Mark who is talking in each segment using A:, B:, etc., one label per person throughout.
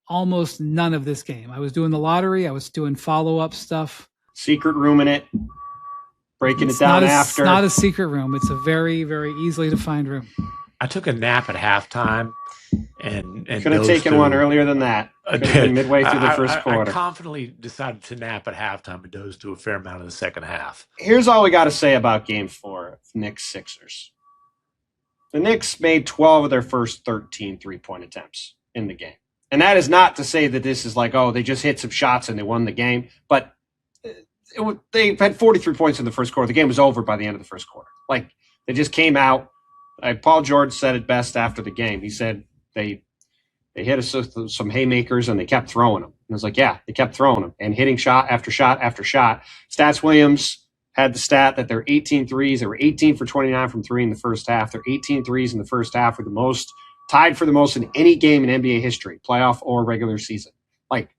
A: almost none of this game. I was doing the lottery. I was doing follow-up stuff.
B: Secret room in it. Breaking it down after.
A: It's not a secret room. It's a very, very easily defined room.
C: I took a nap at halftime and
B: could have taken one earlier than that. Could have been midway through the first quarter.
C: I confidently decided to nap at halftime and dozed to a fair amount of the second half.
B: Here's all we got to say about Game 4 of Knicks-Sixers. The Knicks made 12 of their first 13 three-point attempts in the game. And that is not to say that this is like, oh, they just hit some shots and they won the game. But they had 43 points in the first quarter. The game was over by the end of the first quarter. Like, they just came out. Paul George said it best after the game. He said they hit us with some haymakers and they kept throwing them. And I was like, yeah, they kept throwing them and hitting shot after shot after shot. Stats Williams had the stat that they're 18 threes. They were 18 for 29 from three in the first half. Their 18 threes in the first half were the most, tied for the most in any game in NBA history, playoff or regular season. Like,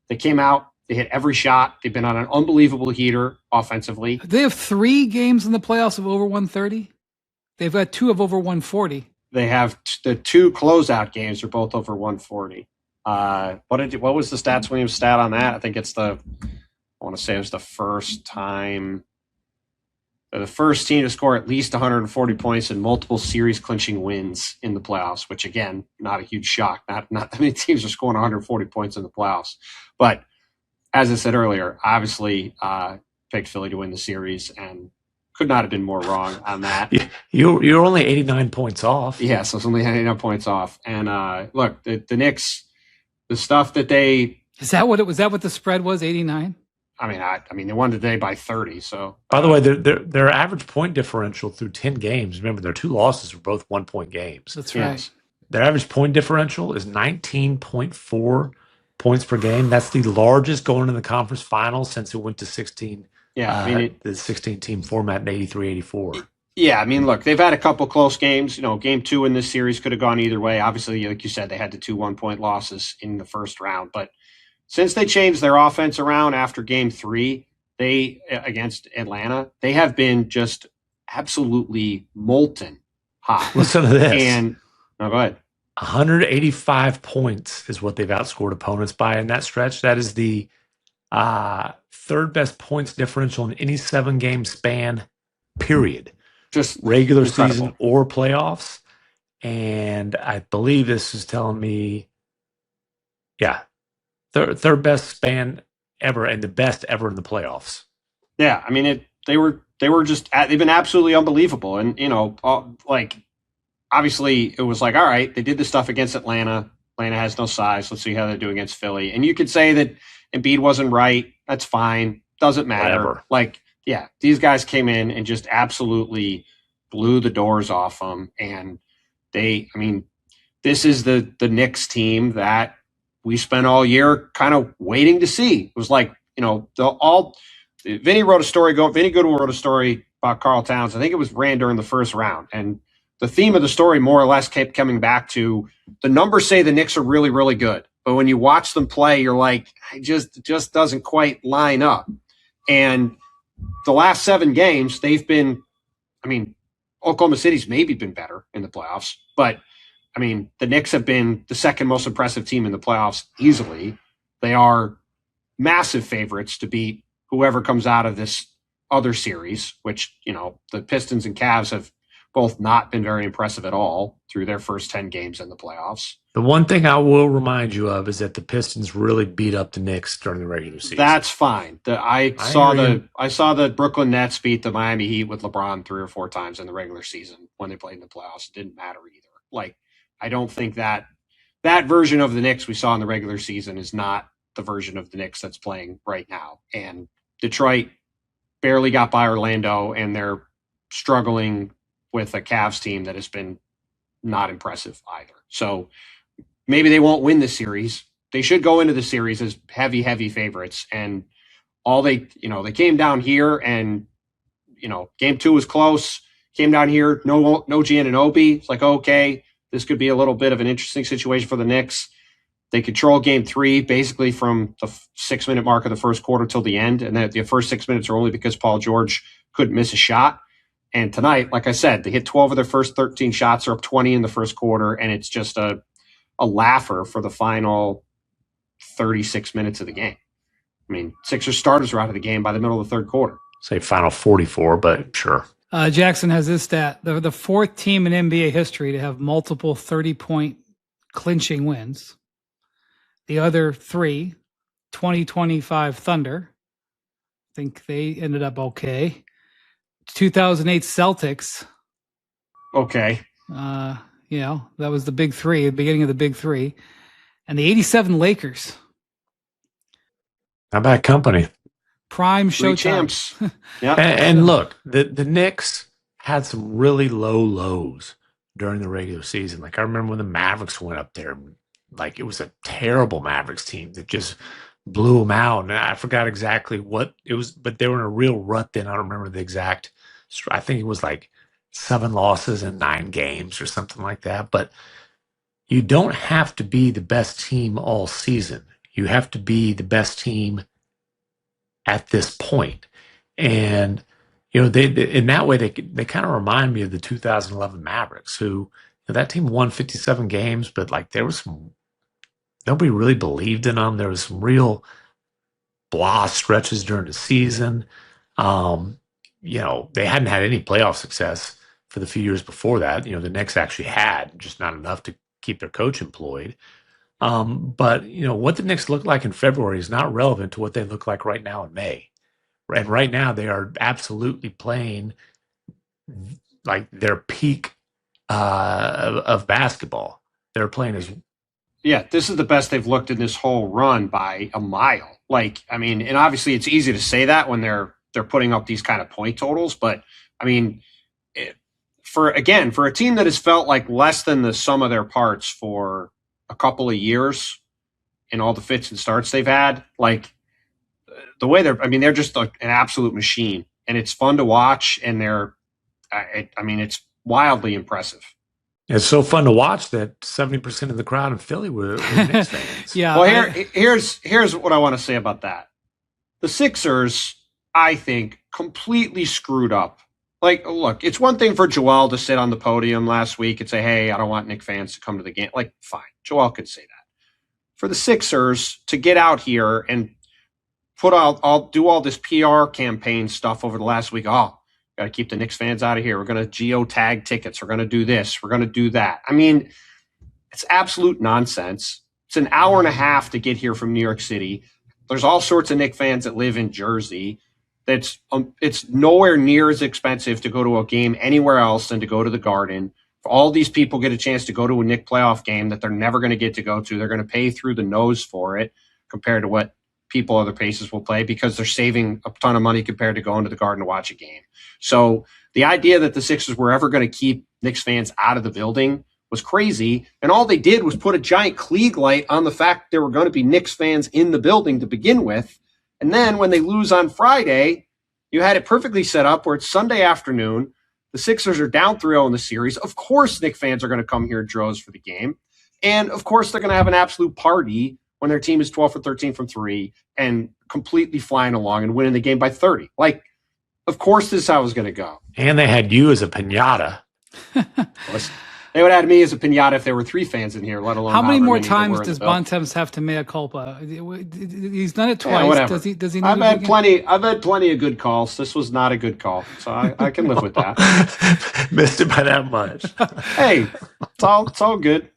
B: they came out, they hit every shot. They've been on an unbelievable heater offensively.
A: They have 3 games in the playoffs of over 130. They've got 2 of over 140.
B: They have the 2 closeout games are both over 140. What was the Stats Williams stat on that? I think it's I want to say it was the first time. They're the first team to score at least 140 points in multiple series clinching wins in the playoffs, which again, not a huge shock. Not that many teams are scoring 140 points in the playoffs. But as I said earlier, obviously picked Philly to win the series and could not have been more wrong on that.
C: You're only 89 points off.
B: Yeah, so it's only 89 points off. And look, the Knicks, the stuff that they
A: is that what it was? That what the spread was? 89.
B: I mean, they won today by 30. So,
C: by the way, their average point differential through 10 games. Remember, their 2 losses were both 1-point games.
A: That's right. Yes.
C: Their average point differential is 19.4 points per game. That's the largest going in the conference finals since it went to 16.
B: Yeah, I mean
C: the 16-team format in 83-84.
B: Yeah, I mean, look, they've had a couple close games. You know, game 2 in this series could have gone either way. Obviously, like you said, they had the 2 1-point losses in the first round. But since they changed their offense around after game 3, against Atlanta, they have been just absolutely molten hot.
C: Listen to this.
B: Go ahead.
C: 185 points is what they've outscored opponents by in that stretch. That is the third best points differential in any 7-game span, period.
B: Just
C: regular
B: incredible.
C: Season or playoffs. And I believe this is telling me, third best span ever and the best ever in the playoffs.
B: Yeah, I mean, they've been absolutely unbelievable. And, you know, obviously it was like, all right, they did this stuff against Atlanta. Atlanta has no size. Let's see how they do against Philly. And you could say that Embiid wasn't right. That's fine. Doesn't matter.
C: Whatever.
B: Like, yeah, these guys came in and just absolutely blew the doors off them. And this is the Knicks team that we spent all year kind of waiting to see. It was like, you know, Vinny Goodwin wrote a story about Karl Towns. I think it was ran during the first round. And the theme of the story more or less kept coming back to the numbers say the Knicks are really, really good. But when you watch them play, you're like, it just doesn't quite line up. And the last 7 games, they've been, I mean, Oklahoma City's maybe been better in the playoffs. But, I mean, the Knicks have been the second most impressive team in the playoffs easily. They are massive favorites to beat whoever comes out of this other series, which, you know, the Pistons and Cavs have both not been very impressive at all through their first 10 games in the playoffs.
C: The one thing I will remind you of is that the Pistons really beat up the Knicks during the regular season.
B: That's fine. I saw the Brooklyn Nets beat the Miami Heat with LeBron 3 or 4 times in the regular season when they played in the playoffs. It didn't matter either. Like, I don't think that version of the Knicks we saw in the regular season is not the version of the Knicks that's playing right now. And Detroit barely got by Orlando, and they're struggling with a Cavs team that has been not impressive either. So maybe they won't win the series. They should go into the series as heavy, heavy favorites. And they came down here and, you know, game 2 was close, came down here, no Giannonobi. It's like, okay, this could be a little bit of an interesting situation for the Knicks. They control game 3 basically from the 6-minute mark of the first quarter till the end. And then the first 6 minutes are only because Paul George couldn't miss a shot. And tonight, like I said, they hit 12 of their first 13 shots, are up 20 in the first quarter, and it's just a laugher for the final 36 minutes of the game. I mean, Sixers starters were out of the game by the middle of the third quarter.
C: Say final 44, but sure.
A: Jackson has this stat. The fourth team in NBA history to have multiple 30-point clinching wins. The other three, 2025 Thunder. I think they ended up okay. 2008 Celtics.
B: Okay.
A: That was the big three, the beginning of the big three. And the 87 Lakers.
C: How about company?
A: Prime
B: Three
A: Showtime.
B: champs. Yeah.
C: And look, the Knicks had some really low lows during the regular season. Like I remember when the Mavericks went up there, like it was a terrible Mavericks team that just blew them out. And I forgot exactly what it was, but they were in a real rut then. I don't remember the exact. I think it was like 7 losses in 9 games or something like that. But you don't have to be the best team all season. You have to be the best team at this point. And, they in that way, they kind of remind me of the 2011 Mavericks, who that team won 57 games, but like there was nobody really believed in them. There was some real blah stretches during the season. They hadn't had any playoff success for the few years before that. The Knicks actually had, just not enough to keep their coach employed. But what the Knicks look like in February is not relevant to what they look like right now in May. And right now they are absolutely playing like their peak of basketball. They're playing as
B: this is the best they've looked in this whole run by a mile. Like, I mean, and obviously it's easy to say that when they're putting up these kind of point totals, but I mean, for a team that has felt like less than the sum of their parts for a couple of years in all the fits and starts they've had, like the way they're just like an absolute machine, and it's fun to watch, and it's wildly impressive.
C: It's so fun to watch that 70% of the crowd in Philly were Knicks fans.
A: Yeah.
B: Well, here's what I want to say about that. The Sixers, I think, completely screwed up. Like, look, it's one thing for Joel to sit on the podium last week and say, hey, I don't want Knicks fans to come to the game. Like, fine, Joel could say that. For the Sixers to get out here and do all this PR campaign stuff over the last week, got to keep the Knicks fans out of here. We're going to geotag tickets. We're going to do this. We're going to do that. I mean, it's absolute nonsense. It's an hour and a half to get here from New York City. There's all sorts of Knicks fans that live in Jersey. It's nowhere near as expensive to go to a game anywhere else than to go to the Garden. If all these people get a chance to go to a Knicks playoff game that they're never going to get to go to, they're going to pay through the nose for it compared to what people other places will play, because they're saving a ton of money compared to going to the Garden to watch a game. So the idea that the Sixers were ever going to keep Knicks fans out of the building was crazy. And all they did was put a giant Klieg light on the fact there were going to be Knicks fans in the building to begin with. And then when they lose on Friday, you had it perfectly set up where it's Sunday afternoon. The Sixers are down 3-0 in the series. Of course, Knicks fans are going to come here in droves for the game. And of course, they're going to have an absolute party when their team is 12 for 13 from 3 and completely flying along and winning the game by 30. Like, of course, this is how it was going to go.
C: And they had you as a piñata.
B: They would have had me as a piñata if there were 3 fans in here, let alone
A: how many more times does Bontemps have to mea culpa? He's done it twice.
B: Yeah,
A: does he?
B: I've had plenty of good calls. This was not a good call, so I can live with that.
C: Missed it by that much.
B: Hey, it's all good.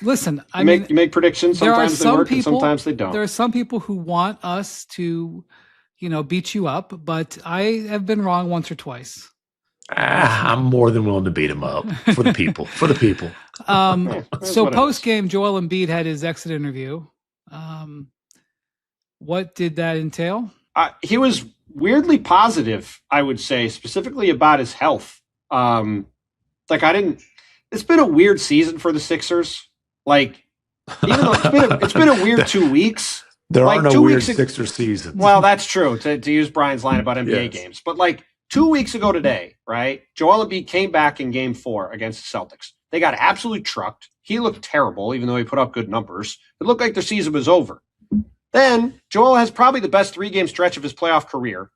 A: Listen,
B: you make predictions. Sometimes they work, and sometimes they don't.
A: There are some people who want us to, beat you up, but I have been wrong once or twice.
C: I'm more than willing to beat him up for the people.
A: So post game, Joel Embiid had his exit interview. What did that entail?
B: He was weirdly positive, I would say, specifically about his health. It's been a weird season for the Sixers. Like, even though it's been a weird 2 weeks.
C: There are no weird Sixers seasons.
B: Well, that's true, to use Brian's line about NBA games. But like 2 weeks ago today, right, Joel Embiid came back in game 4 against the Celtics. They got absolutely trucked. He looked terrible, even though he put up good numbers. It looked like their season was over. Then Joel has probably the best 3-game stretch of his playoff career.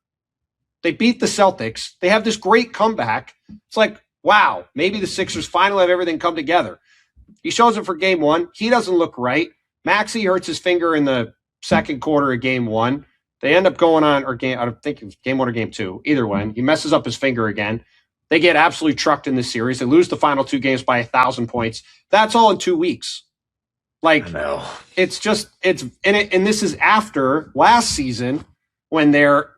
B: They beat the Celtics. They have this great comeback. It's like, wow, maybe the Sixers finally have everything come together. He shows up for game 1. He doesn't look right. Maxey hurts his finger in the second quarter of game one. They end up going on, or game, I think it was game one or game two, either one. He messes up his finger again. They get absolutely trucked in this series. They lose the final 2 games by 1,000 points. That's all in 2 weeks. Like, it's and this is after last season when they're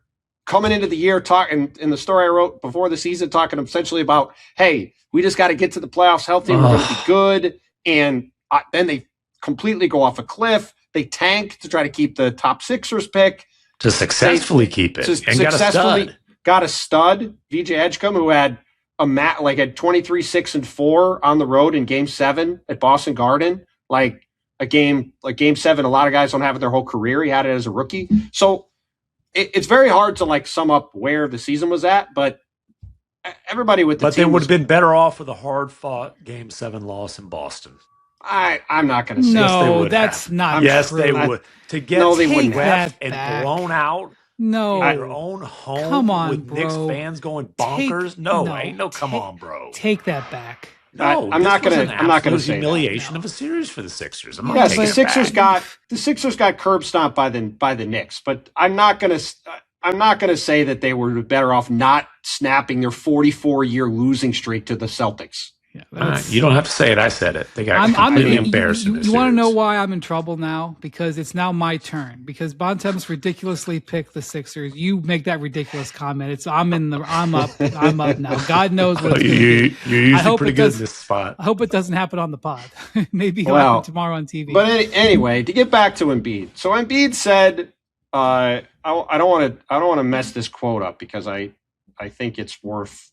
B: coming into the year talking in the story I wrote before the season, talking essentially about, hey, we just got to get to the playoffs healthy. We're going to be good. And then they completely go off a cliff. They tank to try to keep the top Sixers pick.
C: To successfully keep it. And
B: got a stud, VJ Edgecombe, who had had 23, 6, and 4 on the road in game 7 at Boston Garden. Like game 7, a lot of guys don't have it their whole career. He had it as a rookie. So it's very hard to sum up where the season was at, but everybody with the team.
C: But they would have been better off with a hard-fought game 7 loss in Boston.
B: I'm not going to say
A: no. That's not
C: yes,
A: true.
C: They would. To get swept and blown out in their own home.
A: Come on,
C: with
A: bro.
C: Knicks fans going bonkers. Ain't no. Come on, bro.
A: Take that back.
C: No,
B: I'm not going to say
C: humiliation of a series for the Sixers.
B: The Sixers got curb stomped by the Knicks, but I'm not going to say that they were better off not snapping their 44-year losing streak to the Celtics.
A: Yeah,
C: you don't have to say it. I said it. They got completely embarrassed.
A: You want to know why I'm in trouble now? Because it's now my turn. Because Bontemps ridiculously picked the Sixers. You make that ridiculous comment. I'm up now. God knows what it's
C: you're usually pretty good in this spot.
A: I hope it doesn't happen on the pod. Maybe it'll happen tomorrow on TV.
B: But anyway, to get back to Embiid. So Embiid said, I don't want to mess this quote up because I think it's worth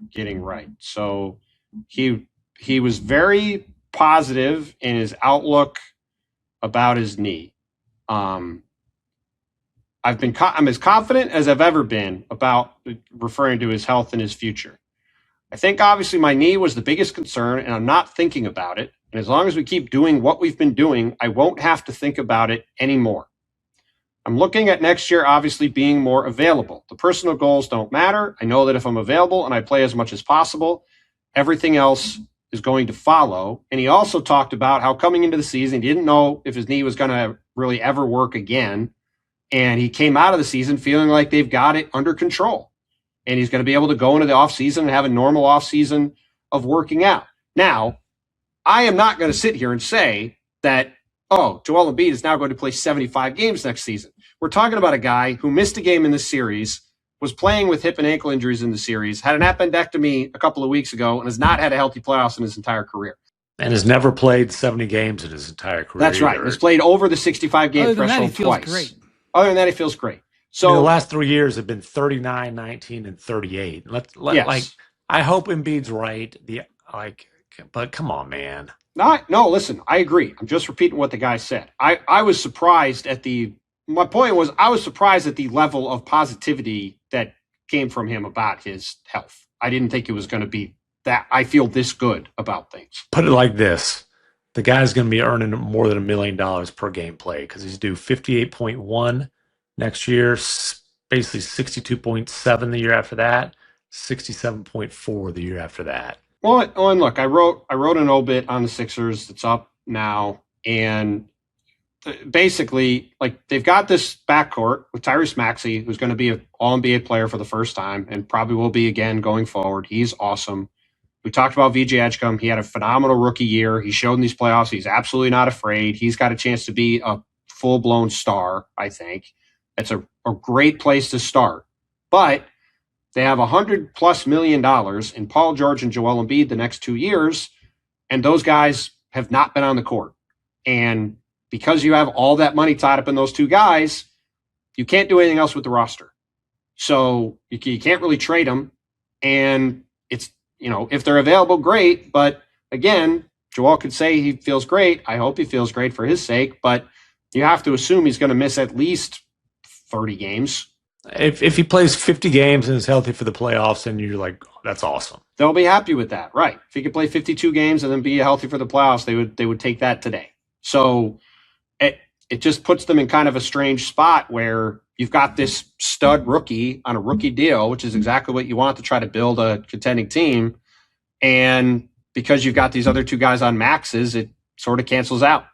B: getting right. So he was very positive in his outlook about his knee. I'm as confident as I've ever been about referring to his health and his future. I think obviously my knee was the biggest concern, and I'm not thinking about it. And as long as we keep doing what we've been doing, I won't have to think about it anymore. I'm looking at next year obviously being more available. The personal goals don't matter. I know that if I'm available and I play as much as possible, everything else is going to follow. And he also talked about how coming into the season, he didn't know if his knee was going to really ever work again. And he came out of the season feeling like they've got it under control. And he's going to be able to go into the offseason and have a normal offseason of working out. Now, I am not going to sit here and say that, Joel Embiid is now going to play 75 games next season. We're talking about a guy who missed a game in this series, was playing with hip and ankle injuries in the series, had an appendectomy a couple of weeks ago, and has not had a healthy playoffs in his entire career.
C: And has never played 70 games in his entire career.
B: That's right. He's played over the 65-game threshold twice.
A: Great.
B: Other than that, he feels great. So
C: the last 3 years have been 39, 19, and 38. I hope Embiid's right. But come on, man.
B: Listen, I agree. I'm just repeating what the guy said. I was surprised at my point was I was surprised at the level of positivity that came from him about his health. I didn't think it was going to be that I feel this good about things.
C: Put it like this. The guy's going to be earning more than $1 million per game play because he's due 58.1 next year, basically 62.7 the year after that, 67.4 the year after that.
B: Well, and look, I wrote an obit on the Sixers that's up now, and basically, they've got this backcourt with Tyrese Maxey, who's going to be an All-NBA player for the first time and probably will be again going forward. He's awesome. We talked about VJ Edgecombe. He had a phenomenal rookie year. He showed in these playoffs he's absolutely not afraid. He's got a chance to be a full-blown star, I think. It's a great place to start. But they have $100+ million in Paul George and Joel Embiid the next 2 years, and those guys have not been on the court. And because you have all that money tied up in those two guys, you can't do anything else with the roster. So you can't really trade them. And it's, if they're available, great. But again, Joel could say he feels great. I hope he feels great for his sake. But you have to assume he's going to miss at least 30 games.
C: If he plays 50 games and is healthy for the playoffs, then you're like, that's awesome.
B: They'll be happy with that, right? If he could play 52 games and then be healthy for the playoffs, they would take that today. So it just puts them in kind of a strange spot where you've got this stud rookie on a rookie deal, which is exactly what you want to try to build a contending team. And because you've got these other two guys on maxes, it sort of cancels out.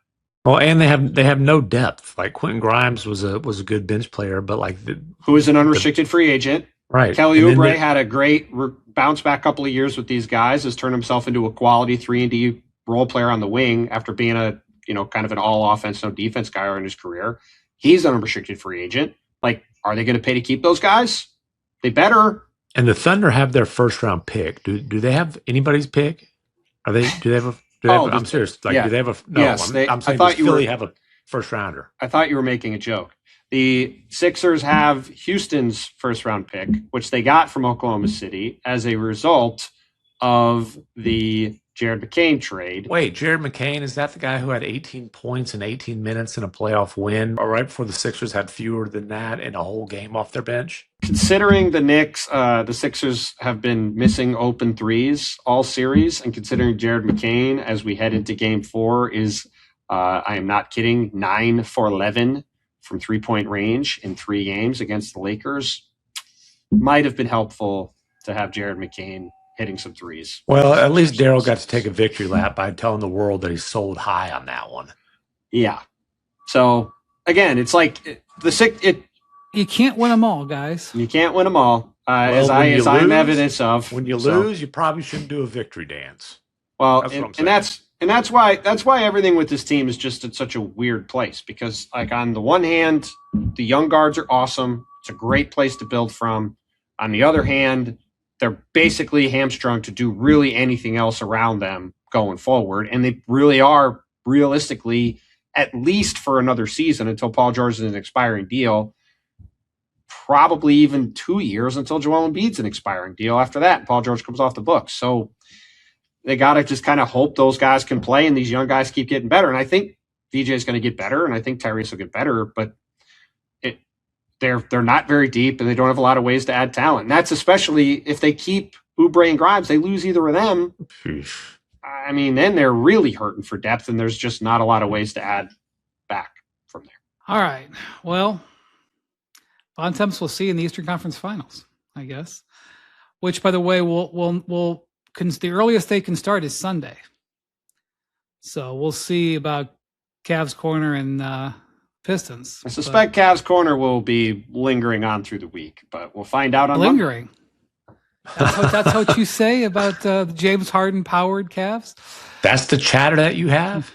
C: Well, and they have no depth. Like Quentin Grimes was a good bench player, but like
B: who is an unrestricted free agent.
C: right.
B: Kelly
C: And
B: Oubre had a great bounce back couple of years with these guys, has turned himself into a quality 3-and-D role player on the wing after being a, kind of an all offense, no defense guy in his career. He's an unrestricted free agent. Like, are they going to pay to keep those guys? They better.
C: And the Thunder have their first round pick. Do they have anybody's pick? Do they have a I'm serious. Like,
B: yeah.
C: do they have a no?
B: Yes,
C: I'm saying does Philly have a first rounder?
B: I thought you were making a joke. The Sixers have Houston's first round pick, which they got from Oklahoma City as a result of the Jared McCain trade.
C: Wait, Jared McCain, is that the guy who had 18 points in 18 minutes in a playoff win? Or right before the Sixers had fewer than that in a whole game off their bench?
B: Considering the Knicks, the Sixers have been missing open threes all series, and considering Jared McCain as we head into game 4 is, I am not kidding, 9 for 11 from 3-point range in 3 games against the Lakers, might have been helpful to have Jared McCain hitting some threes.
C: Well, at least Daryl got to take a victory lap by telling the world that he sold high on that one.
B: Yeah. So again, it's like
A: you can't win them all, guys.
B: You can't win them all, as I'm evidence of.
C: When you lose, you probably shouldn't do a victory dance.
B: Well, that's why everything with this team is just in such a weird place, because like on the one hand, the young guards are awesome. It's a great place to build from. On the other hand, they're basically hamstrung to do really anything else around them going forward. And they really are realistically, at least for another season until Paul George is an expiring deal, probably even 2 years until Joel Embiid's an expiring deal after that. And Paul George comes off the books. So they got to just kind of hope those guys can play and these young guys keep getting better. And I think DJ is going to get better, and I think Tyrese will get better, but they're not very deep, and they don't have a lot of ways to add talent. And that's especially if they keep Oubre and Grimes, they lose either of them. I mean, then they're really hurting for depth, and there's just not a lot of ways to add back from there.
A: All right. Well, Bontemps we'll see in the Eastern Conference Finals, I guess. Which, by the way, the earliest they can start is Sunday. So we'll see about Cavs Corner and Pistons.
B: I suspect Cavs Corner will be lingering on through the week, but we'll find out on
A: lingering. That's what you say about the James Harden powered Cavs?
C: That's the chatter that you have?